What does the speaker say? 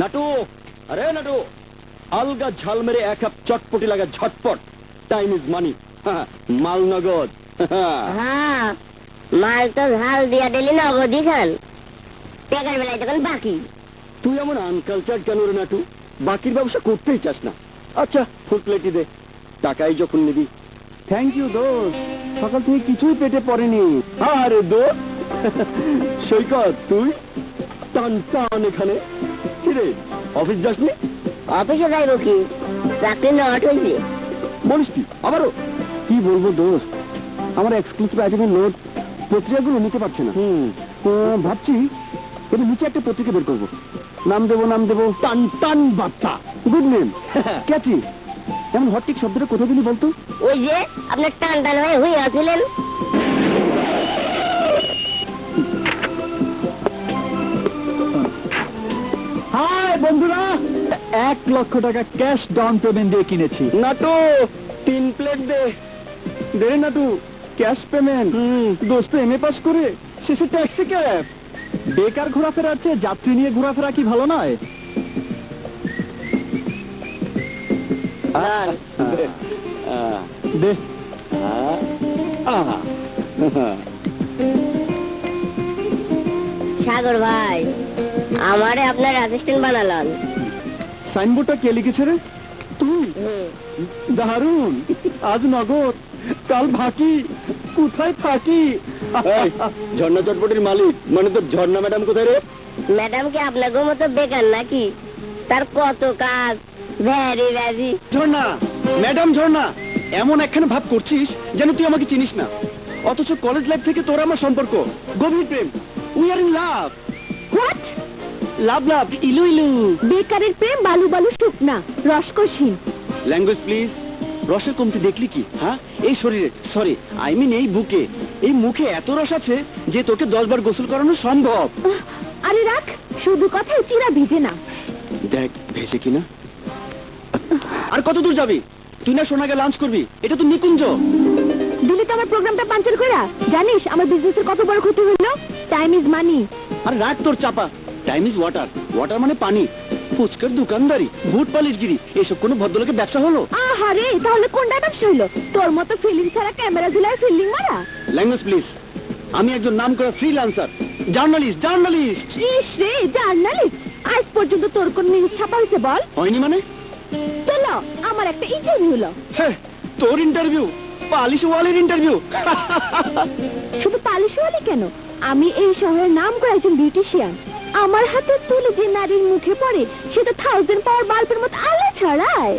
নাটু, আরে নাটু, আলগা ঝাল মেরে 1 কাপ চটপটি লাগা ঝটপট। Time is money. মাল নগদ। হ্যাঁ, মাল তো ঝাল দিয়া দিলি নগদই খান, টাকার বেলায় তখন বাকি। তুই এমন আনকালচার কেন রে নাটু? বাকির ব্যবসা করতেই চাস না। আচ্ছা ফুল প্লেটই দে, টাকাই যখন নিবি। থ্যাংক ইউ দোস্ত, সকাল থেকে কিছুই পেটে পড়েনি। আরে দোস্ত সৈকত, তুই টান টান এখানে কিরে, অফিস যাসনি? অফিসে যাইব কি, চাকরি নট হয়েছে। বলিস কি আবারও? কি বলবো দোস্ত, আমার এক্সক্লুসিভ আইটেমের নোট পত্রিকাগুলো নিতে পারছে না। ভাবছি এবার নিচে একটা পত্রিকা বের করবো, নাম দেবো টান টান বার্তা। গুড নেম, ক্যাচি। এমন হটটিক শব্দটা কোথায় দিলি বলতো? ওই যে আপনার টান টান হয়ে হয়ে আসলেন। হাই বন্ধুরা, 1 লক্ষ টাকা ক্যাশ ডাউন পেমেন্ট দিয়ে কিনেছি। নাটু 3 প্লেট দে। দে নাটু, ক্যাশ পেমেন্ট। দোস্ত এমএ পাস করে শেষে ট্যাক্সি ক্যাব। বেকার ঘোরাফেরা আছে, যাত্রী নিয়ে ঘোরাফেরা কি ভালো নয়? দে। সাগর ভাই, আমারে আপনার অ্যাসিস্ট্যান্ট বানালেন। সাইনবোর্ডটা কে লিখেছে রে? তুই? দারুণ, আজ নগদ কাল বাকি। কোথায় থাকি? ঝর্ণা চটপটির মালিক মানে তো ঝর্ণা ম্যাডাম কোথায় রে? ম্যাডাম কি আপনাকে মতো বেকার নাকি? তার কত কাজ, ভ্যারি ভ্যারি। ঝর্ণা, ম্যাডাম ঝর্ণা, এমন একখানে ভাব করছিস যেন তুই আমাকে চিনিস না, অথচ কলেজ লাইফ থেকে তোর আমার সম্পর্ক গভীর প্রেম। We are in love. What? Love ইলু ইলু। বেকারের প্রেম বালু বালু শুকনা, রসকসহীন। Language please. রসের কমতি দেখলি কি? হ্যাঁ, এই শরীরে, সরি আই মিন এই বুকে, এই মুখে এত রস আছে যে তোকে 10 বার গোসল করানো সম্ভব। আরে রাখ, শুধু কথায় চিরা ভিজে না। দেখ ভেসে কিনা। আর কত দূর যাবি? তুই না সোনাকে লাঞ্চ করবি, এটা তো নিকুঞ্জ। দিলি তো আমার প্রোগ্রামটা পাঞ্চার করা। জানিস আমার বিজনেসের কত বড় ক্ষতি হইল? Time is money. আর রাখ তোর চাপা। টাইম ইজ ওয়াটার, ওয়াটার মানে পানি। ফুচকার দোকানদারি, বুট পালিশগিরি, এসব কোনো ভদ্রলোকের ব্যবসা হলো? আহারে, তাহলে কোনটা ব্যবসা হইলো? তোর মতো ফিল্ম ছাড়া ক্যামেরা ঝুলায় ফিল্ডিং মারা। Language please. আমি একজন নাম করা ফ্রিল্যান্সার, জার্নালিস্ট। ইস রে, জার্নালিস্ট! আজ পর্যন্ত তোর কোন নিউজ ছাপা হয়েছে বল? হয়নি মানে? চলো, আমার একটা ইন্টারভিউ হলো। হ্যাঁ, তোর ইন্টারভিউ? পালিশ ওয়ালের ইন্টারভিউ? শুধু পালিশওয়ালি কেন, আমি এই শহরের নাম করা একজন বিউটিশিয়ান। আমার হাতে তুলে যে নারীর মুখে পড়ে সে তো 1000 পাওয়ার বাল্বের মতো আলো ছড়ায়।